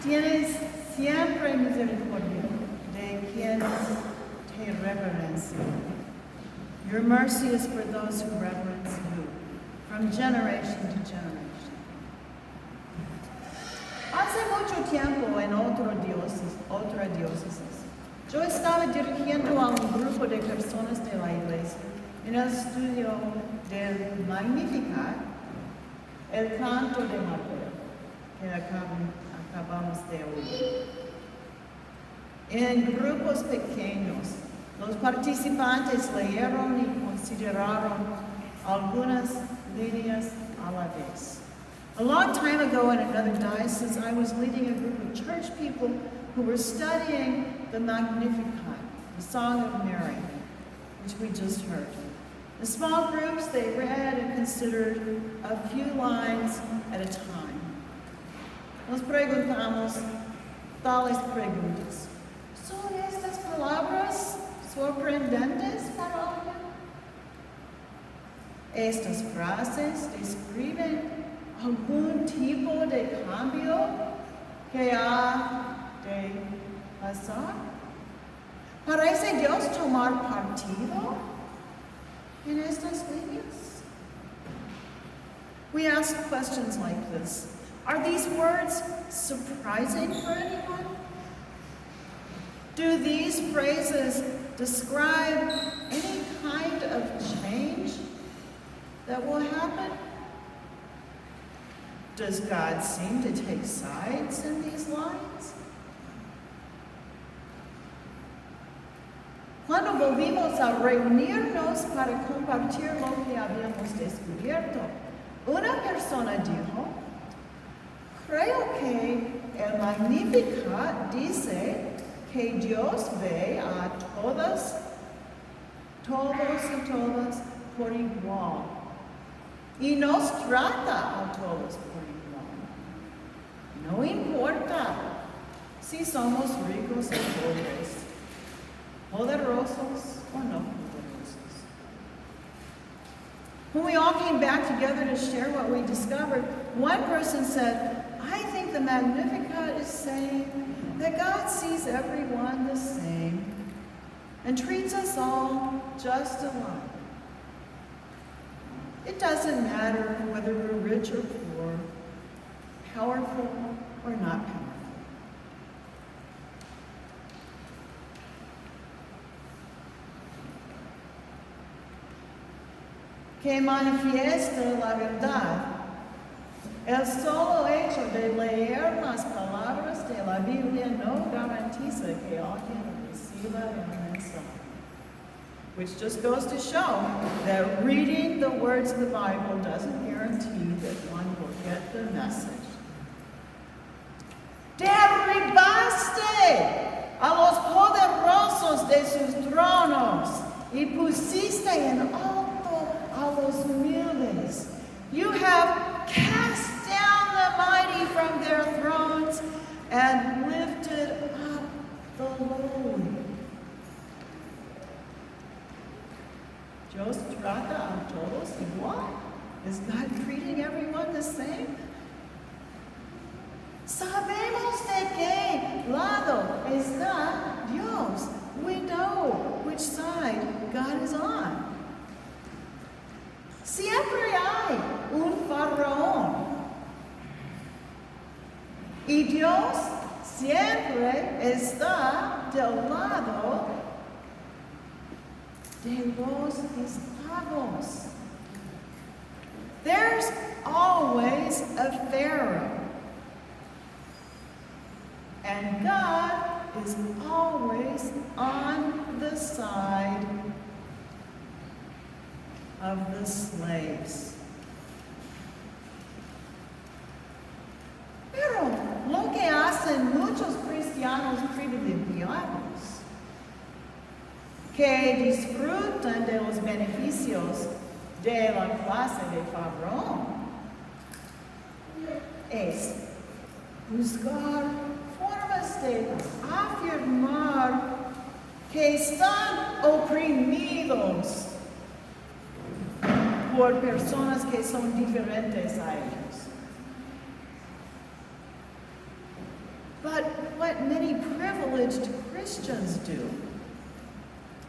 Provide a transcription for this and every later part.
Tienes siempre misericordia de quienes te reverencian. Your mercy is for those who reverence you, from generation to generation. Hace mucho tiempo en otra diócesis, yo estaba dirigiendo a un grupo de personas de la Iglesia en el estudio del Magnificat, el canto de María, que acabamos de oír. En grupos pequeños, los participantes leyeron y consideraron algunas líneas a la vez. A long time ago in another diocese, I was leading a group of church people who were studying the Magnificat, the Song of Mary, which we just heard. In small groups, they read and considered a few lines at a time. Nos preguntamos tales preguntas. ¿Son estas palabras sorprendentes para alguien? ¿Estas frases describen algún tipo de cambio que ha de pasar? ¿Parece Dios tomar partido in estas líneas? We ask questions like this. Are these words surprising for anyone? Do these phrases describe any kind of change that will happen? Does God seem to take sides in these lines? Cuando volvimos a reunirnos para compartir lo que habíamos descubierto, una persona dijo, creo que el Magnificat dice que Dios ve a todos y todas por igual y nos trata a todos por igual. No importa si somos ricos o pobres, poderosos o no poderosos. When we all came back together to share what we discovered, one person said, I think the Magnificat is saying that God sees everyone the same and treats us all just alike. It doesn't matter whether we're rich or poor, powerful or not powerful. Que manifiesta la verdad. El solo hecho de leer las palabras de la Biblia no garantiza que alguien reciba el mensaje. Which just goes to show that reading the words of the Bible doesn't guarantee that one will get the message. Derribaste a los poderosos de sus tronos y pusiste en alto a los humildes. You have cast down the mighty from their thrones and lifted up the lowly. Dios trata a todos igual. Is God treating everyone the same? Sabemos de qué lado está Dios. We know which side God is on. Siempre hay un faraón. Y Dios siempre está del lado de los esclavos. There's always a Pharaoh. And God is always on the side of the slaves. Pero lo que hacen muchos cristianos privilegiados, que disfrutan de los beneficios de la clase de Faraón, es buscar formas de afirmar que están oprimidos por personas que son diferentes a ellos. privileged Christians do,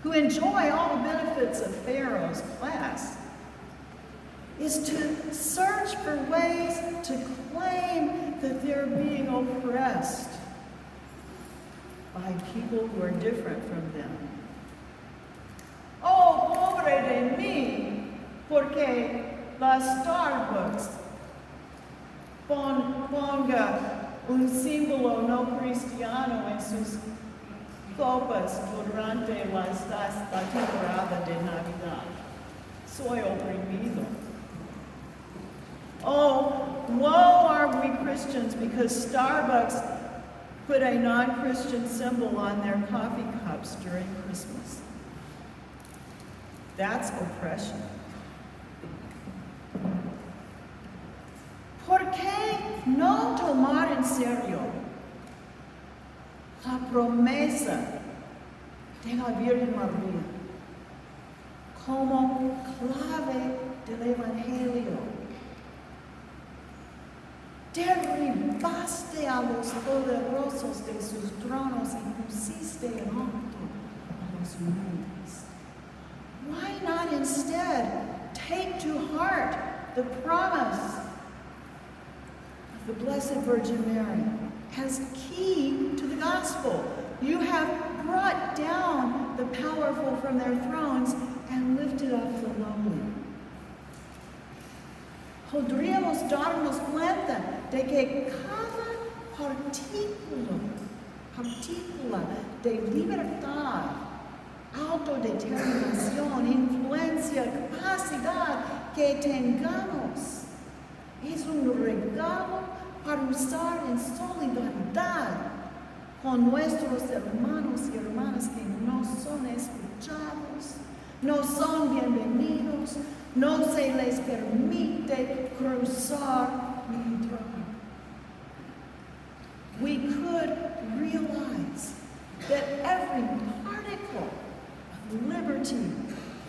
who enjoy all the benefits of Pharaoh's class, is to search for ways to claim that they're being oppressed by people who are different from them. Oh, pobre de mí, porque la Starbucks ponga un símbolo no cristiano en sus copas durante la temporada de Navidad. Soy oprimido. Oh, woe are we Christians because Starbucks put a non-Christian symbol on their coffee cups during Christmas. That's oppression. ¿Por qué no tomar en serio la promesa de la Virgen María como clave del Evangelio? Derribaste a los poderosos de sus tronos y pusiste en alto a los humildes. Why not instead take to heart the promise of the Blessed Virgin Mary as key to the gospel? You have brought down the powerful from their thrones and lifted up the lowly. Podríamos darnos cuenta de que cada partícula de libertad, autodeterminación, influencia, capacidad que tengamos es un regalo para usar en solidaridad con nuestros hermanos y hermanas que no son escuchados, no son bienvenidos, no se les permite cruzar mi trono. We could realize that every particle of liberty,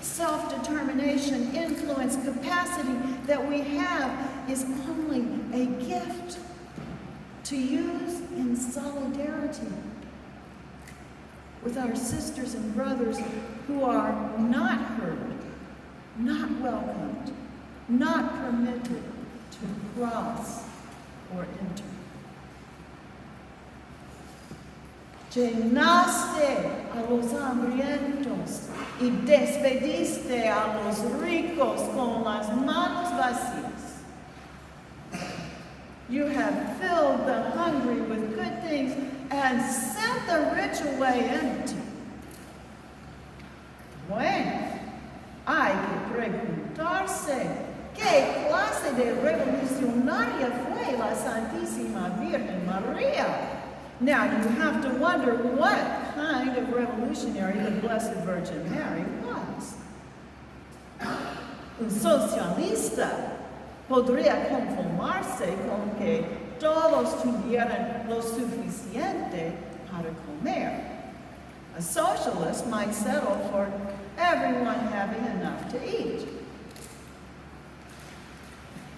self-determination, influence, capacity that we have is only a gift to use in solidarity with our sisters and brothers who are not heard, not welcomed, not permitted to cross or enter. Llenaste a los hambrientos y despediste a los ricos con las manos vacías. You have filled the hungry with good things and sent the rich away empty. Bueno, hay que preguntarse qué clase de revolucionaria fue la Santísima Virgen María. Now you have to wonder what kind of revolutionary the Blessed Virgin Mary was. Un socialista podría conformarse con que todos tuvieran lo suficiente para comer. A socialist might settle for everyone having enough to eat.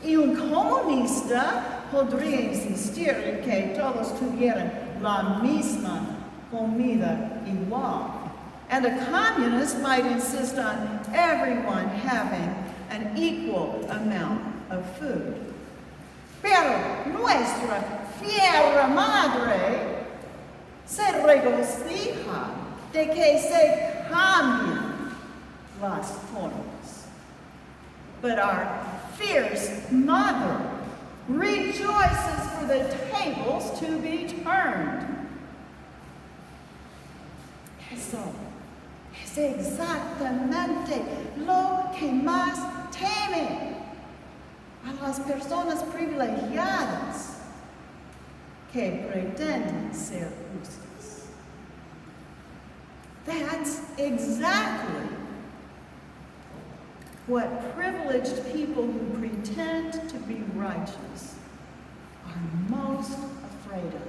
Y un comunista podría insistir en que todos tuvieran la misma comida igual. And a communist might insist on everyone having an equal amount of food. Pero nuestra fiera madre se regocija de que se cambien las formas. But our fierce mother rejoices for the tables to be turned. Eso es exactamente lo que más teme a las personas privilegiadas que pretenden ser justas. That's exactly what privileged people who pretend to be righteous are most afraid of.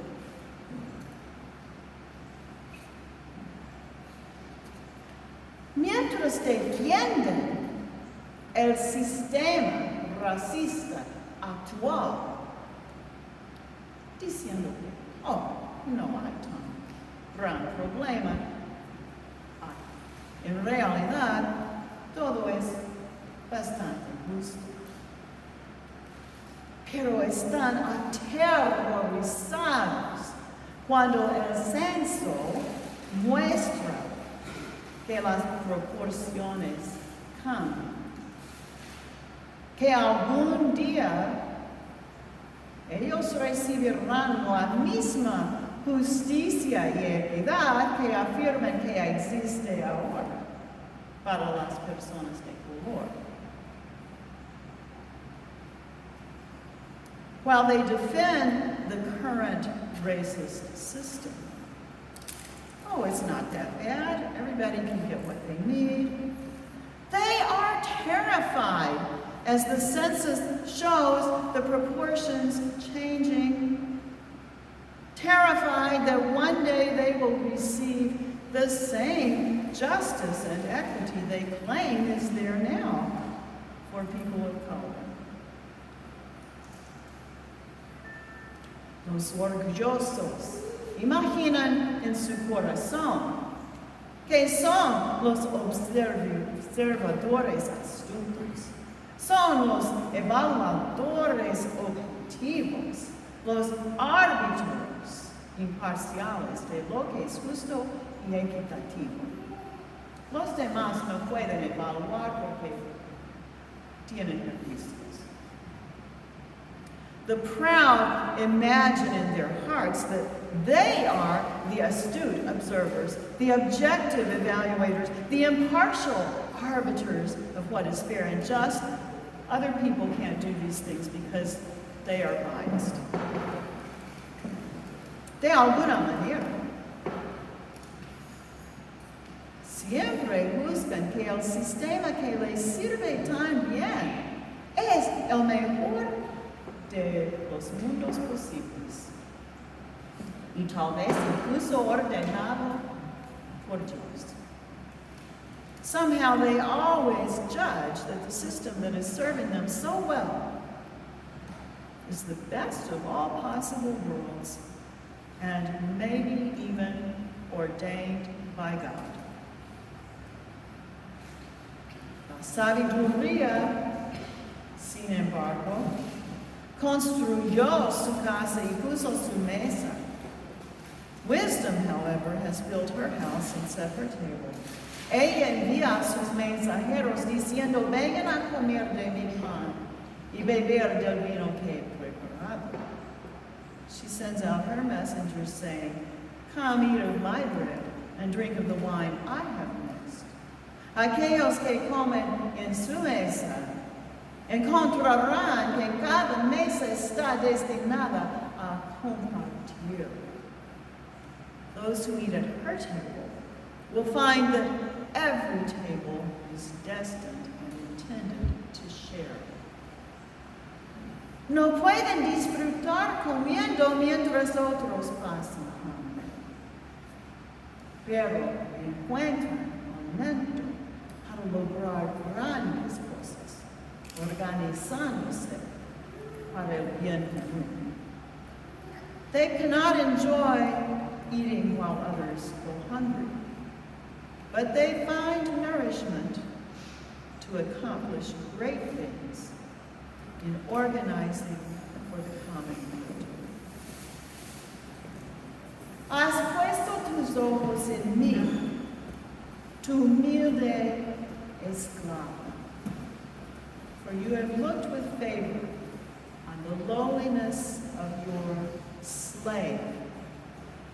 Mientras defienden el sistema racista actual, diciendo, oh, no hay gran problema. En realidad, todo es bastante justo. Pero están aterrorizados cuando el censo muestra que las proporciones cambian. Que algún día ellos recibirán la misma justicia y equidad que afirman que existe ahora para las personas de color. While they defend the current racist system. Oh, it's not that bad. Everybody can get what they need. They are terrified as the census shows the proportions changing. Terrified that one day they will receive the same justice and equity they claim is there now for people of color. Los orgullosos imaginan en su corazón que son los observadores astutos, son los evaluadores objetivos, los árbitros imparciales de lo que es justo y equitativo. Los demás no pueden evaluar porque tienen prejuicios. The proud imagine in their hearts that they are the astute observers, the objective evaluators, the impartial arbiters of what is fair and just. Other people can't do these things because they are biased. De alguna manera, siempre buscan que el sistema que les sirve tan bien es el mejor de los mundos posibles y tal vez incluso ordenado por Dios. Somehow they always judge that the system that is serving them so well is the best of all possible worlds and maybe even ordained by God. La sabiduría, sin embargo, construyó su casa y puso su mesa. Wisdom, however, has built her house and set her table. Ella envía a sus mensajeros diciendo, vengan a comer de mi pan y beber del vino que he preparado. She sends out her messengers saying, come eat of my bread and drink of the wine I have mixed. Aquellos que comen en su mesa encontrarán que cada mesa está destinada a compartir. Those who eat at her table will find that every table is destined and intended to share. No pueden disfrutar comiendo mientras otros pasan hambre, pero encuentran momento para lograr grandes cosas, organizándose para el bien común. They cannot enjoy eating while others go hungry, but they find nourishment to accomplish great things in organizing for the common good. Has puesto tus ojos en mí, tu humilde esclava. For you have looked with favor on the lowliness of your slave.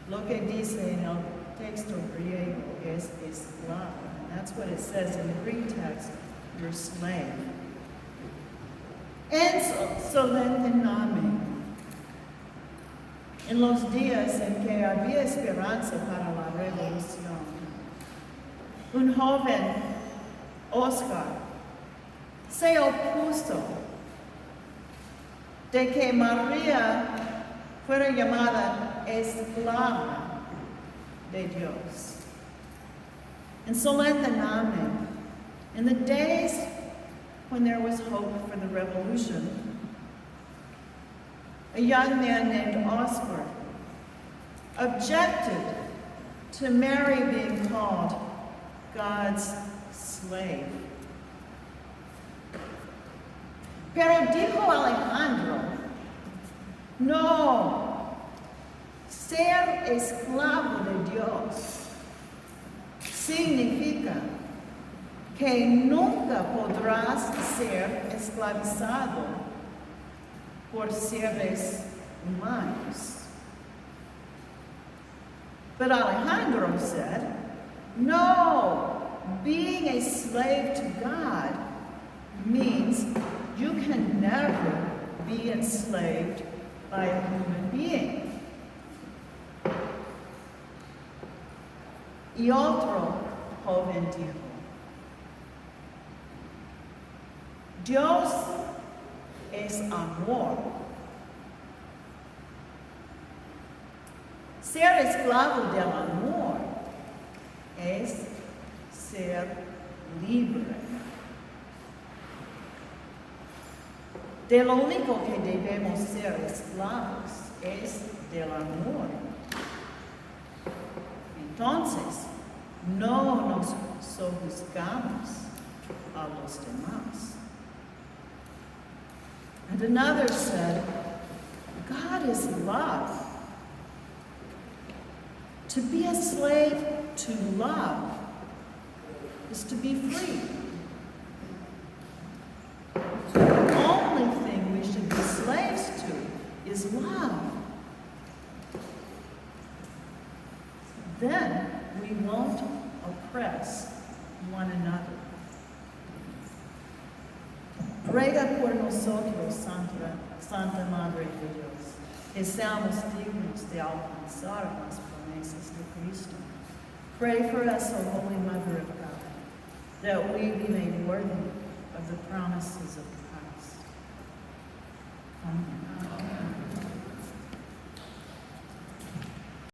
Lo que dice en el texto griego es esclava. That's what it says in the Greek text, your slave. Solemnemente, en los días en que había esperanza para la revolución, un joven, Oscar, se opuso de que María fuera llamada esclava de Dios. And solemnemente, in the days when there was hope for the revolution, a young man named Oscar objected to Mary being called God's slave. Pero dijo Alejandro, no, ser esclavo de Dios significa que nunca podrás ser esclavizado por seres humanos. But Alejandro said, no, being a slave to God means you can never be enslaved by a human being. Y otro joven dijo, Dios es amor. Ser esclavo del amor es ser libre. De lo único que debemos ser esclavos es del amor. Entonces, no nos sojuzgamos a los demás. And another said, God is love. To be a slave to love is to be free. The only thing we should be slaves to is love. Then we won't oppress one another. Ruega por nosotros, Santa Madre de Dios, que seamos dignos de alcanzar las promesas de Cristo. Pray for us, O Holy Mother of God, that we be made worthy of the promises of